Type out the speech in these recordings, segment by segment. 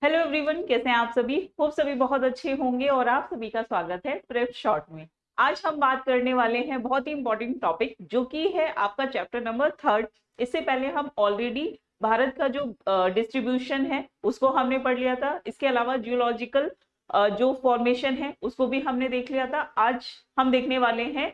Hello everyone, कैसे हैं आप सभी। होप सभी बहुत अच्छे होंगे और आप सभी का स्वागत है प्रेप शॉर्ट में। आज हम बात करने वाले हैं बहुत ही इंपॉर्टेंट टॉपिक जो कि है आपका चैप्टर नंबर 3। इससे पहले हम ऑलरेडी भारत का जो डिस्ट्रीब्यूशन है उसको हमने पढ़ लिया था। इसके अलावा जियोलॉजिकल जो फॉर्मेशन है उसको भी हमने देख लिया था। आज हम देखने वाले हैं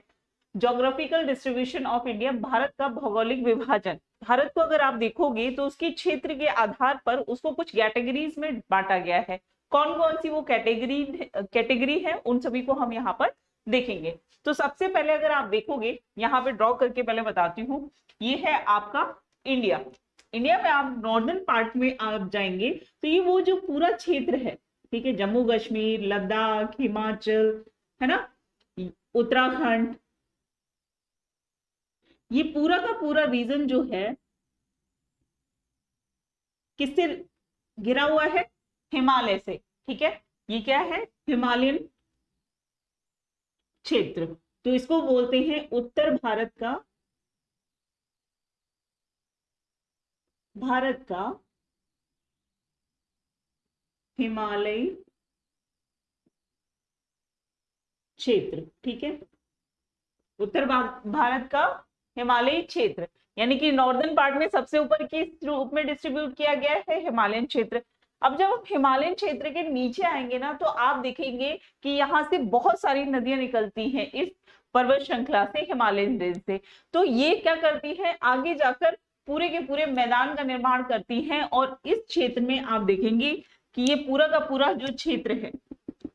geographical distribution of India, Bharat का भौगोलिक विभाजन। भारत को अगर आप देखोगे तो उसके क्षेत्र के आधार पर उसको कुछ कैटेगरीज में बांटा गया है। कौन कौन सी वो कैटेगरी है उन सभी को हम यहाँ पर देखेंगे। तो सबसे पहले अगर आप देखोगे, यहाँ पे ड्रॉ करके पहले बताती हूँ, ये है आपका इंडिया। इंडिया में आप नॉर्दर्न पार्ट में आप जाएंगे तो ये वो जो पूरा क्षेत्र है, ठीक है, जम्मू कश्मीर, लद्दाख, हिमाचल, है ना, उत्तराखंड, ये पूरा का पूरा रीजन जो है किससे घिरा हुआ है? हिमालय से। ठीक है, ये क्या है? हिमालयन क्षेत्र। तो इसको बोलते हैं उत्तर भारत का हिमालयी क्षेत्र। ठीक है, उत्तर भारत का हिमालयी क्षेत्र, यानी कि नॉर्दर्न पार्ट में सबसे ऊपर किस रूप में डिस्ट्रीब्यूट किया गया है? हिमालयन क्षेत्र। अब जब हम हिमालयन क्षेत्र के नीचे आएंगे ना तो आप देखेंगे कि यहाँ से बहुत सारी नदियां निकलती हैं इस पर्वत श्रृंखला से, हिमालयन रेंज से। तो ये क्या करती है, आगे जाकर पूरे के पूरे मैदान का निर्माण करती हैं। और इस क्षेत्र में आप देखेंगे कि ये पूरा का पूरा जो क्षेत्र है,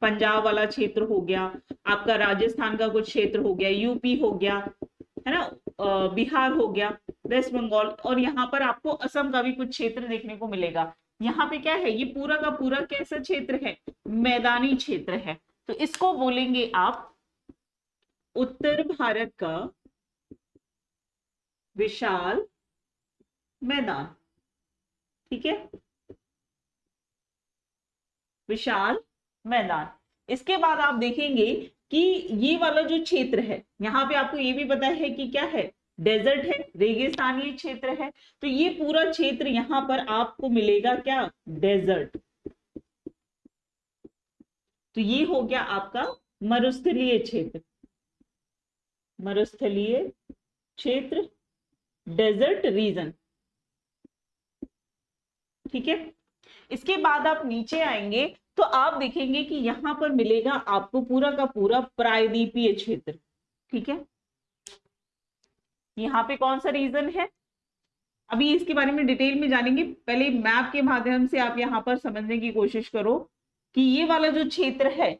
पंजाब वाला क्षेत्र हो गया, आपका राजस्थान का कुछ क्षेत्र हो गया, यूपी हो गया, है ना, बिहार हो गया, वेस्ट बंगाल, और यहाँ पर आपको असम का भी कुछ क्षेत्र देखने को मिलेगा। यहाँ पे क्या है, ये पूरा का पूरा कैसा क्षेत्र है? मैदानी क्षेत्र है। तो इसको बोलेंगे आप उत्तर भारत का विशाल मैदान। ठीक है, विशाल मैदान। इसके बाद आप देखेंगे कि ये वाला जो क्षेत्र है, यहाँ पे आपको ये भी पता है कि क्या है? डेजर्ट है, रेगिस्तानी क्षेत्र है। तो ये पूरा क्षेत्र यहाँ पर आपको मिलेगा क्या? डेजर्ट। तो ये हो गया आपका मरुस्थलीय क्षेत्र, मरुस्थलीय क्षेत्र, डेजर्ट रीजन। ठीक है, इसके बाद आप नीचे आएंगे तो आप देखेंगे कि यहां पर मिलेगा आपको पूरा का पूरा प्रायद्वीपीय क्षेत्र। ठीक है, यहाँ पे कौन सा रीजन है, अभी इसके बारे में डिटेल में जानेंगे। पहले मैप के माध्यम से आप यहाँ पर समझने की कोशिश करो कि ये वाला जो क्षेत्र है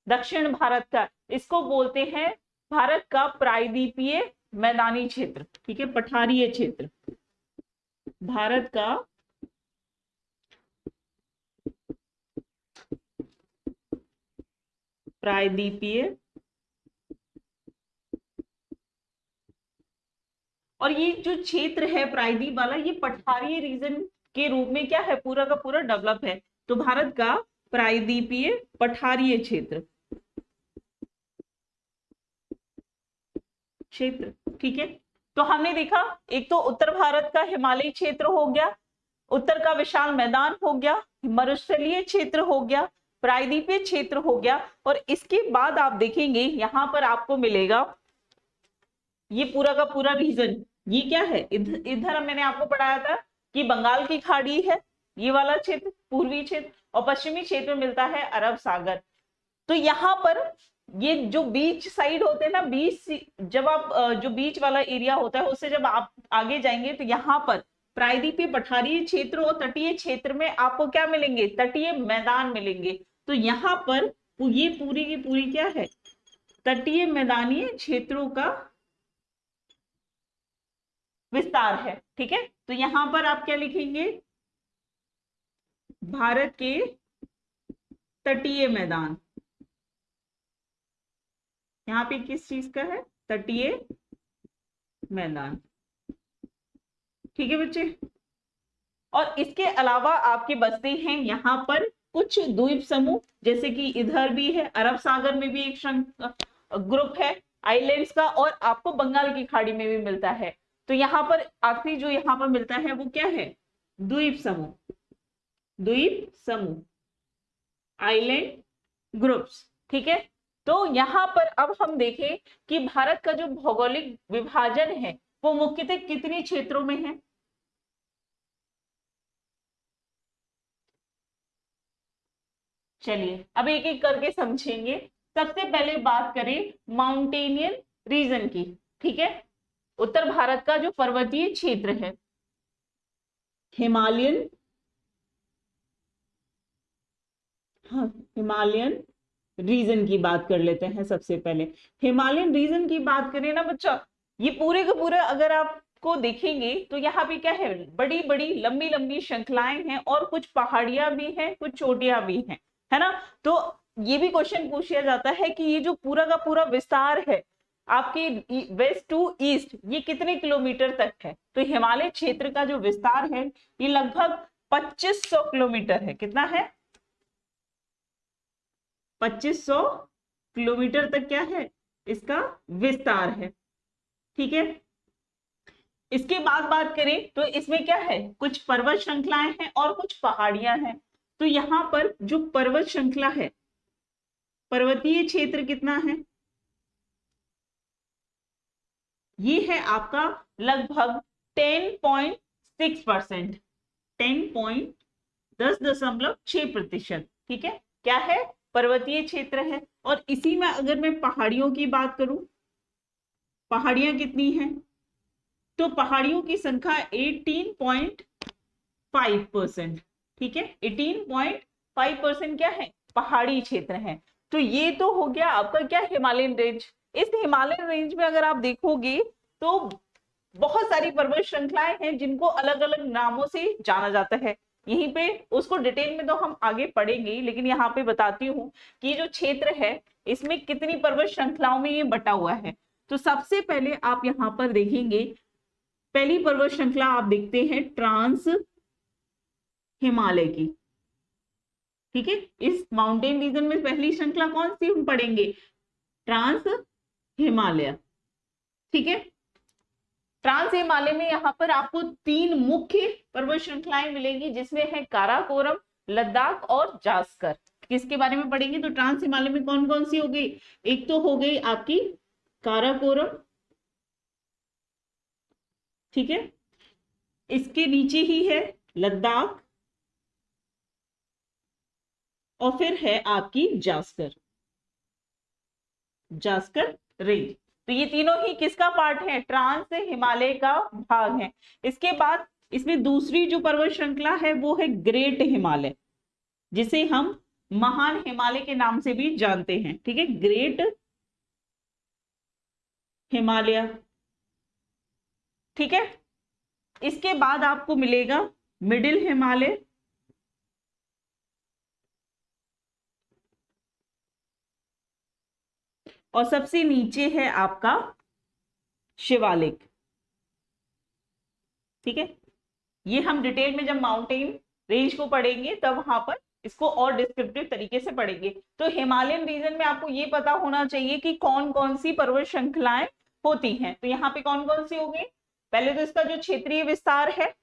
दक्षिण भारत का, इसको बोलते हैं भारत का प्रायद्वीपीय मैदानी क्षेत्र। ठीक है, पठारीय क्षेत्र, भारत का प्रायद्वीपीय। और ये जो क्षेत्र है प्रायद्वीप वाला, ये पठारीय रीजन के रूप में क्या है, पूरा का पूरा डेवलप है। तो भारत का प्रायद्वीपीय पठारीय क्षेत्र, ठीक है। तो हमने देखा, एक तो उत्तर भारत का हिमालयी क्षेत्र हो गया, उत्तर का विशाल मैदान हो गया, मरुस्थलीय क्षेत्र हो गया, प्रायद्वीपीय क्षेत्र हो गया। और इसके बाद आप देखेंगे यहां पर आपको मिलेगा ये पूरा का पूरा रीजन। ये क्या है, इधर मैंने आपको पढ़ाया था कि बंगाल की खाड़ी है, ये वाला क्षेत्र पूर्वी क्षेत्र, और पश्चिमी क्षेत्र में मिलता है अरब सागर। तो यहाँ पर ये जो बीच साइड होते हैं ना, बीच, जब आप जो बीच वाला एरिया होता है उससे जब आप आगे जाएंगे तो यहाँ पर प्रायद्वीपीय पठारीय क्षेत्र और तटीय क्षेत्र में आपको क्या मिलेंगे? तटीय मैदान मिलेंगे। तो यहाँ पर ये पूरी की पूरी क्या है? तटीय मैदानी क्षेत्रों का विस्तार है। ठीक है, तो यहां पर आप क्या लिखेंगे? भारत के तटीय मैदान। यहाँ पे किस चीज का है? तटीय मैदान। ठीक है बच्चे, और इसके अलावा आपके बसते हैं यहाँ पर कुछ द्वीप समूह, जैसे कि इधर भी है, अरब सागर में भी एक ग्रुप है आइलैंड्स का, और आपको बंगाल की खाड़ी में भी मिलता है। तो यहाँ पर आखिरी जो यहाँ पर मिलता है वो क्या है? द्वीप समूह। द्वीप समूह, आइलैंड ग्रुप्स। ठीक है, तो यहाँ पर अब हम देखें कि भारत का जो भौगोलिक विभाजन है वो मुख्यतः कितने क्षेत्रों में है। चलिए अब एक एक करके समझेंगे। सबसे पहले बात करें माउंटेनियन रीजन की। ठीक है, उत्तर भारत का जो पर्वतीय क्षेत्र है, हिमालयन, हाँ हिमालयन रीजन की बात कर लेते हैं। सबसे पहले हिमालयन रीजन की बात करें ना बच्चा, ये पूरे का पूरा अगर आपको देखेंगे तो यहाँ पे क्या है, बड़ी बड़ी लंबी लंबी श्रृंखलाएं हैं और कुछ पहाड़ियां भी हैं, कुछ चोटियां भी हैं, है ना। तो ये भी क्वेश्चन पूछा जाता है कि ये जो पूरा का पूरा विस्तार है आपके वेस्ट टू ईस्ट, ये कितने किलोमीटर तक है। तो हिमालय क्षेत्र का जो विस्तार है ये लगभग 2500 किलोमीटर है। कितना है, 2500 किलोमीटर तक क्या है इसका विस्तार है। ठीक है, इसके बाद बात करें तो इसमें क्या है, कुछ पर्वत श्रृंखलाएं हैं और कुछ पहाड़ियां हैं। तो यहां पर जो पर्वत श्रृंखला है, पर्वतीय क्षेत्र कितना है, ये है आपका लगभग 10.6%, 10.6%। ठीक है, क्या है, पर्वतीय क्षेत्र है। और इसी में अगर मैं पहाड़ियों की बात करूं, पहाड़ियां कितनी हैं, तो पहाड़ियों की संख्या 18.5%। ठीक है, 18.5% क्या है, पहाड़ी क्षेत्र है। तो ये तो हो गया आपका क्या, हिमालयन रेंज। इस हिमालयन रेंज में अगर आप देखोगे तो बहुत सारी पर्वत श्रृंखलाएं हैं जिनको अलग अलग नामों से जाना जाता है। यहीं पे उसको डिटेल में तो हम आगे पढ़ेंगे, लेकिन यहाँ पे बताती हूँ कि जो क्षेत्र है इसमें कितनी पर्वत श्रृंखलाओं में ये बटा हुआ है। तो सबसे पहले आप यहाँ पर देखेंगे, पहली पर्वत श्रृंखला आप देखते हैं ट्रांस हिमालय की। ठीक है, इस माउंटेन रीजन में पहली श्रृंखला कौन सी हम पढ़ेंगे, ट्रांस हिमालय। ठीक है, ट्रांस हिमालय में यहाँ पर आपको 3 मुख्य पर्वत श्रृंखलाएं मिलेंगी, जिसमें है काराकोरम, लद्दाख और जास्कर। किसके बारे में पढ़ेंगे, तो ट्रांस हिमालय में कौन कौन सी हो गई, एक तो हो गई आपकी काराकोरम। ठीक है, इसके नीचे ही है लद्दाख और फिर है आपकी जास्कर, जास्कर रेंज। तो ये तीनों ही किसका पार्ट है, ट्रांस हिमालय का भाग है। इसके बाद इसमें दूसरी जो पर्वत श्रृंखला है वो है ग्रेट हिमालय, जिसे हम महान हिमालय के नाम से भी जानते हैं। ठीक है, ग्रेट हिमालय। ठीक है, इसके बाद आपको मिलेगा मिडिल हिमालय, और सबसे नीचे है आपका शिवालिक। ठीक है, ये हम डिटेल में जब माउंटेन रेंज को पढ़ेंगे तब वहां पर इसको और डिस्क्रिप्टिव तरीके से पढ़ेंगे। तो हिमालयन रीजन में आपको ये पता होना चाहिए कि कौन कौन सी पर्वत श्रृंखलाएं होती हैं। तो यहाँ पे कौन कौन सी होगी, पहले तो इसका जो क्षेत्रीय विस्तार है,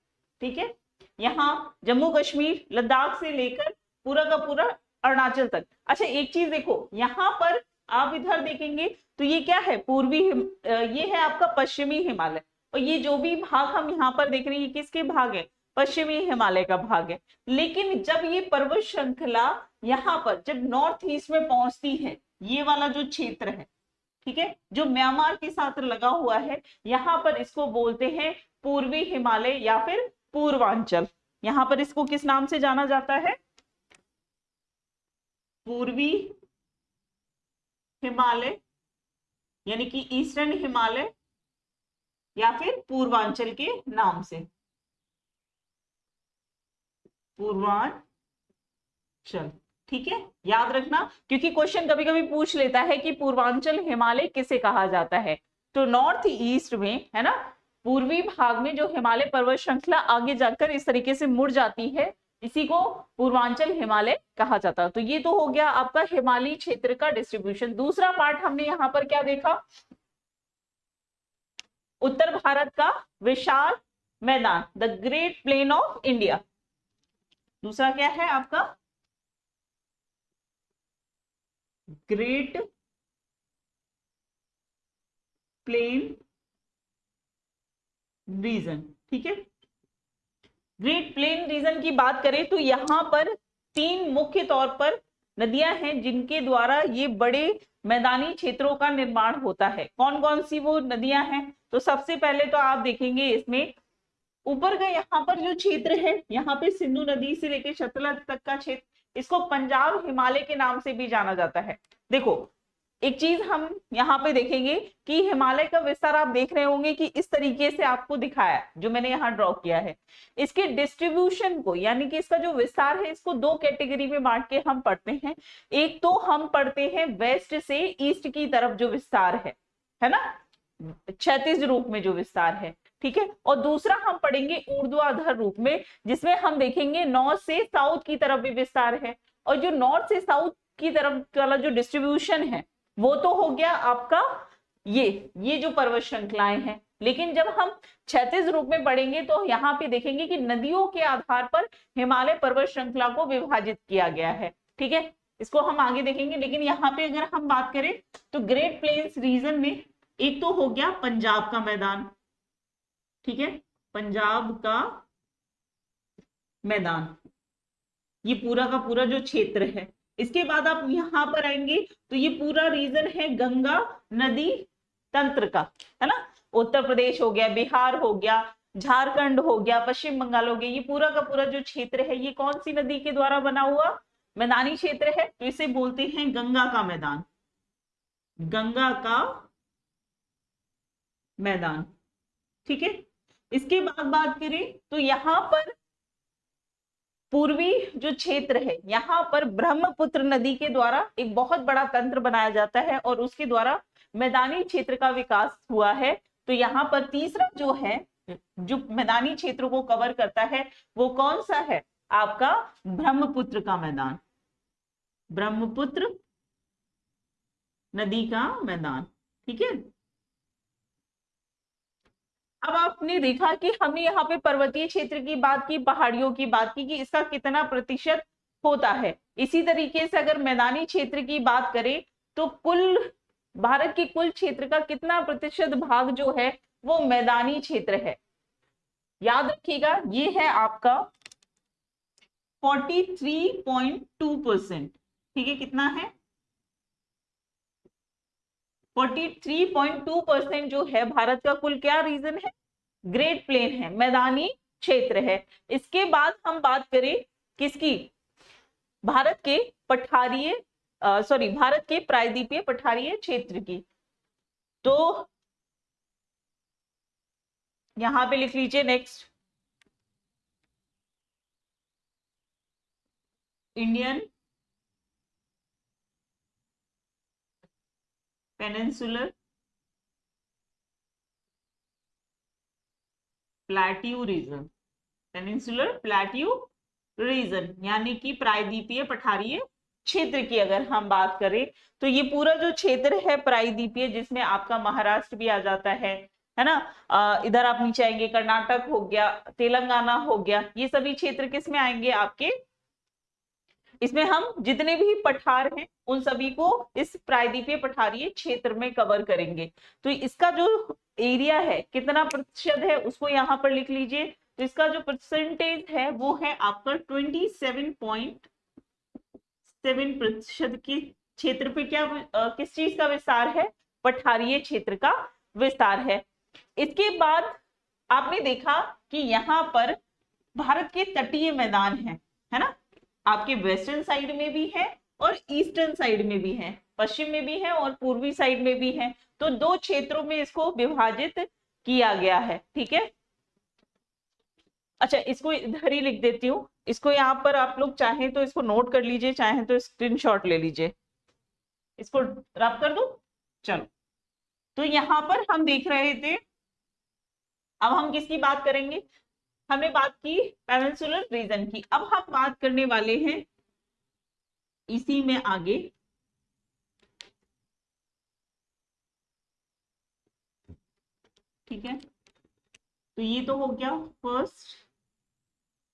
ठीक है, यहाँ जम्मू कश्मीर लद्दाख से लेकर पूरा का पूरा अरुणाचल तक। अच्छा एक चीज देखो, यहाँ पर आप इधर देखेंगे तो ये क्या है, ये है आपका पश्चिमी हिमालय, और ये जो भी भाग हम यहाँ पर देख रहे हैं ये किसके भाग है, पश्चिमी हिमालय का भाग है। लेकिन जब ये पर्वत श्रृंखला यहाँ पर जब नॉर्थ ईस्ट में पहुंचती है, ये वाला जो क्षेत्र है, ठीक है, जो म्यांमार के साथ लगा हुआ है, यहाँ पर इसको बोलते हैं पूर्वी हिमालय या फिर पूर्वांचल। यहाँ पर इसको किस नाम से जाना जाता है, पूर्वी हिमालय यानी कि ईस्टर्न हिमालय या फिर पूर्वांचल के नाम से, पूर्वांचल। ठीक है, याद रखना क्योंकि क्वेश्चन कभी कभी पूछ लेता है कि पूर्वांचल हिमालय किसे कहा जाता है। तो नॉर्थ ईस्ट में है ना, पूर्वी भाग में जो हिमालय पर्वत श्रृंखला आगे जाकर इस तरीके से मुड़ जाती है, इसी को पूर्वांचल हिमालय कहा जाता है। तो ये तो हो गया आपका हिमालयी क्षेत्र का डिस्ट्रीब्यूशन। दूसरा पार्ट हमने यहाँ पर क्या देखा, उत्तर भारत का विशाल मैदान, the great plain of India, दूसरा क्या है आपका ग्रेट प्लेन रीजन। ठीक है, ग्रेट प्लेन रीजन की बात करें तो यहाँ पर तीन मुख्य तौर पर नदियां हैं जिनके द्वारा ये बड़े मैदानी क्षेत्रों का निर्माण होता है। कौन कौन सी वो नदियां हैं? तो सबसे पहले तो आप देखेंगे इसमें ऊपर का यहाँ पर जो क्षेत्र है, यहाँ पे सिंधु नदी से लेकर सतलज तक का क्षेत्र, इसको पंजाब हिमालय के नाम से भी जाना जाता है। देखो एक चीज हम यहाँ पे देखेंगे कि हिमालय का विस्तार आप देख रहे होंगे कि इस तरीके से आपको दिखाया जो मैंने यहाँ ड्रॉ किया है। इसके डिस्ट्रीब्यूशन को यानी कि इसका जो विस्तार है इसको दो कैटेगरी में बांट के हम पढ़ते हैं। एक तो हम पढ़ते हैं वेस्ट से ईस्ट की तरफ जो विस्तार है ना, क्षैतिज रूप में जो विस्तार है, ठीक है। और दूसरा हम पढ़ेंगे ऊर्ध्वाधर रूप में, जिसमें हम देखेंगे नॉर्थ से साउथ की तरफ भी विस्तार है। और जो नॉर्थ से साउथ की तरफ वाला जो डिस्ट्रीब्यूशन है वो तो हो गया आपका ये जो पर्वत श्रृंखलाएं हैं। लेकिन जब हम क्षैतिज रूप में पढ़ेंगे तो यहाँ पे देखेंगे कि नदियों के आधार पर हिमालय पर्वत श्रृंखला को विभाजित किया गया है। ठीक है, इसको हम आगे देखेंगे। लेकिन यहाँ पे अगर हम बात करें तो ग्रेट प्लेन्स रीजन में एक तो हो गया पंजाब का मैदान, ठीक है, पंजाब का मैदान, ये पूरा का पूरा जो क्षेत्र है। इसके बाद आप यहां पर आएंगे तो ये पूरा रीजन है गंगा नदी तंत्र का, है ना। उत्तर प्रदेश हो गया, बिहार हो गया, झारखंड हो गया, पश्चिम बंगाल हो गया, ये पूरा का पूरा जो क्षेत्र है ये कौन सी नदी के द्वारा बना हुआ मैदानी क्षेत्र है, तो इसे बोलते हैं गंगा का मैदान, गंगा का मैदान। ठीक है, इसके बाद बात करें तो यहां पर पूर्वी जो क्षेत्र है यहाँ पर ब्रह्मपुत्र नदी के द्वारा एक बहुत बड़ा तंत्र बनाया जाता है और उसके द्वारा मैदानी क्षेत्र का विकास हुआ है। तो यहाँ पर तीसरा जो है जो मैदानी क्षेत्र को कवर करता है वो कौन सा है आपका ब्रह्मपुत्र का मैदान, ब्रह्मपुत्र नदी का मैदान। ठीक है, अब आपने देखा कि हमने यहाँ पे पर्वतीय क्षेत्र की बात की, पहाड़ियों की बात की कि इसका कितना प्रतिशत होता है। इसी तरीके से अगर मैदानी क्षेत्र की बात करें तो कुल भारत के कुल क्षेत्र का कितना प्रतिशत भाग जो है वो मैदानी क्षेत्र है। याद रखिएगा ये है आपका 43.2%। ठीक है, कितना है 43.2% जो है भारत का कुल क्या रीजन है, ग्रेट प्लेन है, मैदानी क्षेत्र है। इसके बाद हम बात करें किसकी, भारत के पठारीय भारत के प्रायद्वीपीय पठारीय क्षेत्र की, तो यहां पे लिख लीजिए next Indian peninsular plateau region, peninsular plateau region यानी कि प्रायद्वीपीय पठारीय क्षेत्र की अगर हम बात करें तो ये पूरा जो क्षेत्र है प्रायद्वीपीय, जिसमें आपका महाराष्ट्र भी आ जाता है ना, इधर आप नीचे आएंगे कर्नाटक हो गया, तेलंगाना हो गया, ये सभी क्षेत्र किस में आएंगे आपके, इसमें हम जितने भी पठार हैं उन सभी को इस प्रायद्वीपीय पठारीय क्षेत्र में कवर करेंगे। तो इसका जो एरिया है कितना प्रतिशत है उसको यहाँ पर लिख लीजिए। तो इसका जो परसेंटेज है वो है आपका 27.7% की क्षेत्र पे क्या किस चीज का विस्तार है, पठारीय क्षेत्र का विस्तार है। इसके बाद आपने देखा कि यहाँ पर भारत के तटीय मैदान है ना, आपके वेस्टर्न साइड में भी है और ईस्टर्न साइड में भी है, पश्चिम में भी है और पूर्वी साइड में भी है। तो दो क्षेत्रों में इसको विभाजित किया गया है। ठीक है, अच्छा इसको इधर ही लिख देती हूँ, इसको यहाँ पर आप लोग चाहें तो इसको नोट कर लीजिए, चाहें तो स्क्रीनशॉट ले लीजिए, इसको रब कर दो। चलो, तो यहाँ पर हम देख रहे थे, अब हम किसकी बात करेंगे, हमने बात की पेनिनसुलर रीजन की, अब हम बात करने वाले हैं इसी में आगे ठीक है। तो ये तो हो गया फर्स्ट,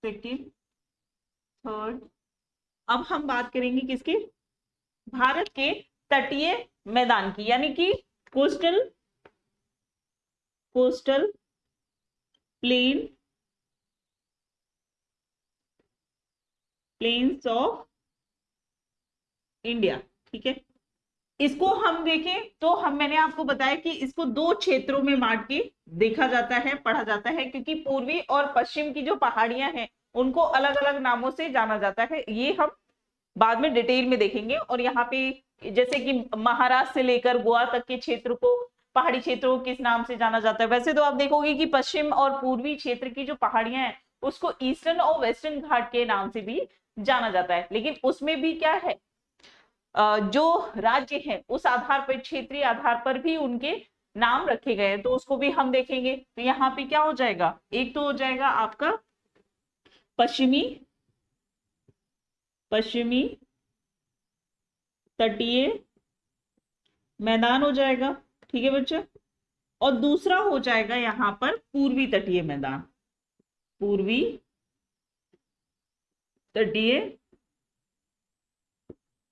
सेकेंड, थर्ड। अब हम बात करेंगे किसकी? भारत के तटीय मैदान की, यानी कि coastal coastal plain plains of India. ठीक है, इसको हम देखें तो मैंने आपको बताया कि इसको दो क्षेत्रों में बांट के देखा जाता है, पढ़ा जाता है, क्योंकि पूर्वी और पश्चिम की जो पहाड़ियां हैं उनको अलग अलग नामों से जाना जाता है। ये हम बाद में डिटेल में देखेंगे। और यहाँ पे जैसे कि महाराष्ट्र से लेकर गोवा तक के क्षेत्र को, पहाड़ी क्षेत्रों को किस नाम से जाना जाता है? वैसे तो आप देखोगे कि पश्चिम और पूर्वी क्षेत्र की जो पहाड़ियां हैं उसको ईस्टर्न और वेस्टर्न घाट के नाम से भी जाना जाता है। लेकिन उसमें भी क्या है, जो राज्य है उस आधार पर, क्षेत्रीय आधार पर भी उनके नाम रखे गए हैं, तो उसको भी हम देखेंगे। तो यहाँ पे क्या हो जाएगा, एक तो हो जाएगा आपका पश्चिमी पश्चिमी तटीय मैदान हो जाएगा। ठीक है बच्चे, और दूसरा हो जाएगा यहाँ पर पूर्वी तटीय मैदान, पूर्वी तटीय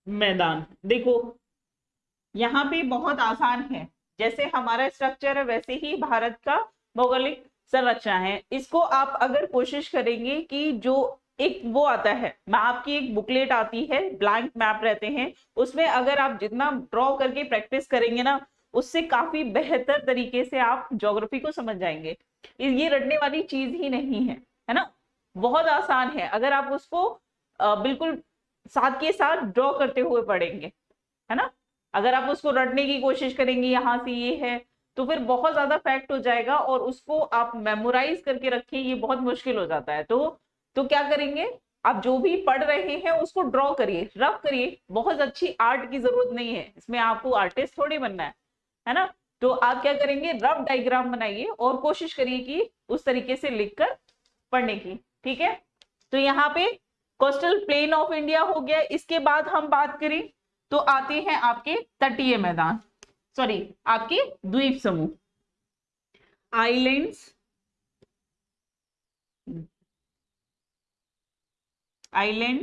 मैदान। देखो यहाँ पे बहुत आसान है, जैसे हमारा स्ट्रक्चर है वैसे ही भारत का भौगोलिक संरचना है। इसको आप अगर कोशिश करेंगे कि जो एक वो आता है, मैप की एक बुकलेट आती है, ब्लैंक मैप रहते हैं, उसमें अगर आप जितना ड्रॉ करके प्रैक्टिस करेंगे ना, उससे काफी बेहतर तरीके से आप ज्योग्राफी को समझ जाएंगे। ये रटने वाली चीज ही नहीं है ना, बहुत आसान है। अगर आप उसको बिल्कुल साथ के साथ ड्रॉ करते हुए पढ़ेंगे, है ना, अगर आप उसको रटने की कोशिश करेंगे यहाँ से ये है, तो फिर बहुत ज्यादा फैक्ट हो जाएगा और उसको आप मेमोराइज करके रखें, ये बहुत मुश्किल हो जाता है। तो क्या करेंगे, आप जो भी पढ़ रहे हैं उसको ड्रॉ करिए, रफ करिए। बहुत अच्छी आर्ट की जरूरत नहीं है इसमें, आपको आर्टिस्ट थोड़ी बनना है ना। तो आप क्या करेंगे, रफ डायग्राम बनाइए और कोशिश करिए कि उस तरीके से लिखकर पढ़ने की। ठीक है, तो यहाँ पे कोस्टल प्लेन ऑफ इंडिया हो गया। इसके बाद हम बात करें तो आते हैं आपके तटीय मैदान, सॉरी आपके द्वीप समूह, islands, island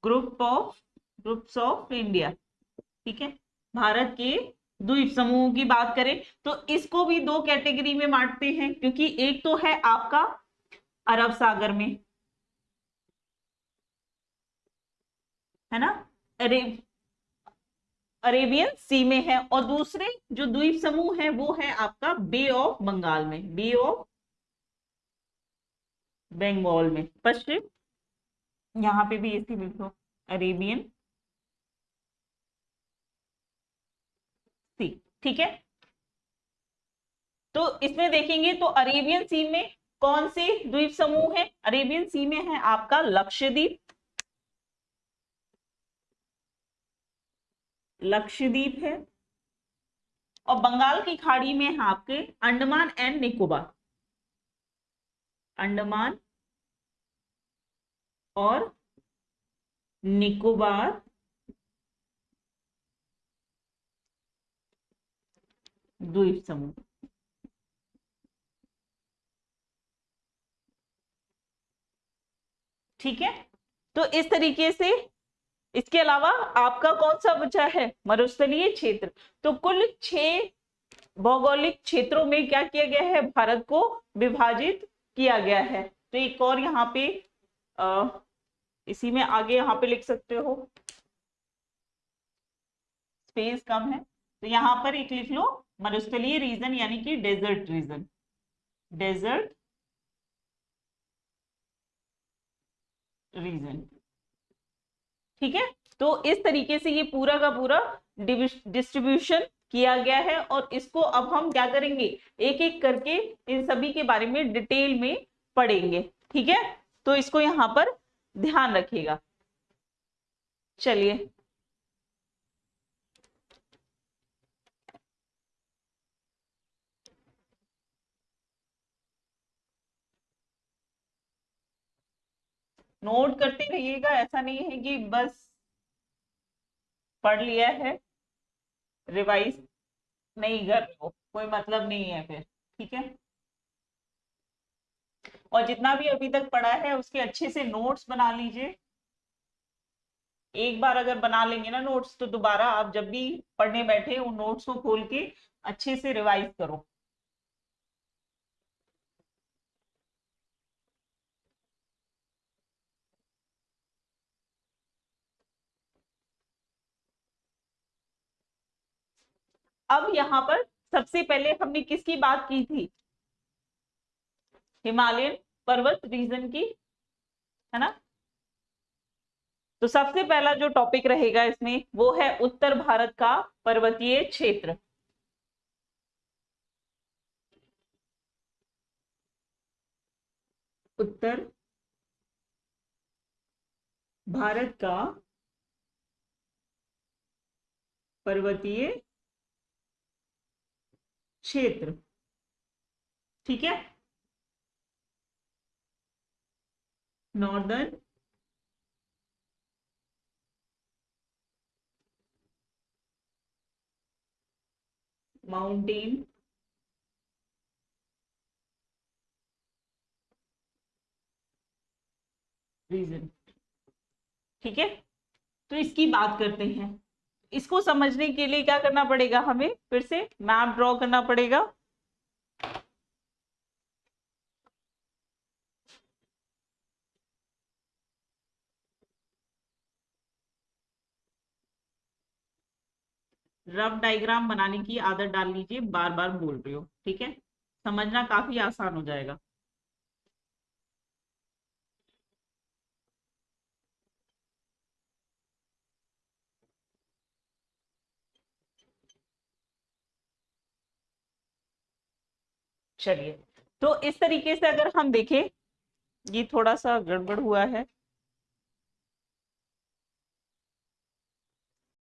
groups of India. ठीक है, भारत के द्वीप समूहों की बात करें तो इसको भी दो कैटेगरी में बांटते हैं, क्योंकि एक तो है आपका अरब सागर में, है ना, अरे अरेबियन सी में है, और दूसरे जो द्वीप समूह है वो है आपका बे ऑफ बंगाल में, बे ऑफ बंगाल में, पश्चिम, यहाँ पे भी इसी लिखो, अरेबियन सी। ठीक है, तो इसमें देखेंगे तो अरेबियन सी में कौन से द्वीप समूह है? अरेबियन सी में है आपका लक्षद्वीप, लक्षद्वीप है, और बंगाल की खाड़ी में है आपके अंडमान एंड निकोबार, अंडमान और निकोबार द्वीप समूह। ठीक है, तो इस तरीके से, इसके अलावा आपका कौन सा बचा है, मरुस्थलीय क्षेत्र। तो कुल 6 भौगोलिक क्षेत्रों में क्या किया गया है, भारत को विभाजित किया गया है। तो एक और यहाँ पे इसी में आगे यहाँ पे लिख सकते हो, स्पेस कम है तो यहाँ पर एक लिख लो, मरुस्थलीय रीजन यानी कि डेजर्ट रीजन, डेजर्ट रीजन। ठीक है, तो इस तरीके से ये पूरा का पूरा डिस्ट्रीब्यूशन किया गया है, और इसको अब हम क्या करेंगे, एक एक करके इन सभी के बारे में डिटेल में पढ़ेंगे। ठीक है, तो इसको यहां पर ध्यान रखिएगा। चलिए, नोट करते रहिएगा, ऐसा नहीं है कि बस पढ़ लिया है, रिवाइज नहीं कर रहे हो, कोई मतलब नहीं है फिर। ठीक है, और जितना भी अभी तक पढ़ा है उसके अच्छे से नोट्स बना लीजिए। एक बार अगर बना लेंगे ना नोट्स, तो दोबारा आप जब भी पढ़ने बैठे उन नोट्स को खोल के अच्छे से रिवाइज करो। अब यहाँ पर सबसे पहले हमने किसकी बात की थी? हिमालयन पर्वत रीजन की, है ना? तो सबसे पहला जो टॉपिक रहेगा इसमें वो है उत्तर भारत का पर्वतीय क्षेत्र। उत्तर भारत का पर्वतीय क्षेत्र, ठीक है। नॉर्दर्न माउंटेन रीजन, ठीक है। तो इसकी बात करते हैं। इसको समझने के लिए क्या करना पड़ेगा? हमें फिर से मैप ड्रॉ करना पड़ेगा। रफ डायग्राम बनाने की आदत डाल लीजिए, बार बार बोल रही हो, ठीक है। समझना काफी आसान हो जाएगा। चलिए, तो इस तरीके से अगर हम देखें, ये थोड़ा सा गड़बड़ हुआ है।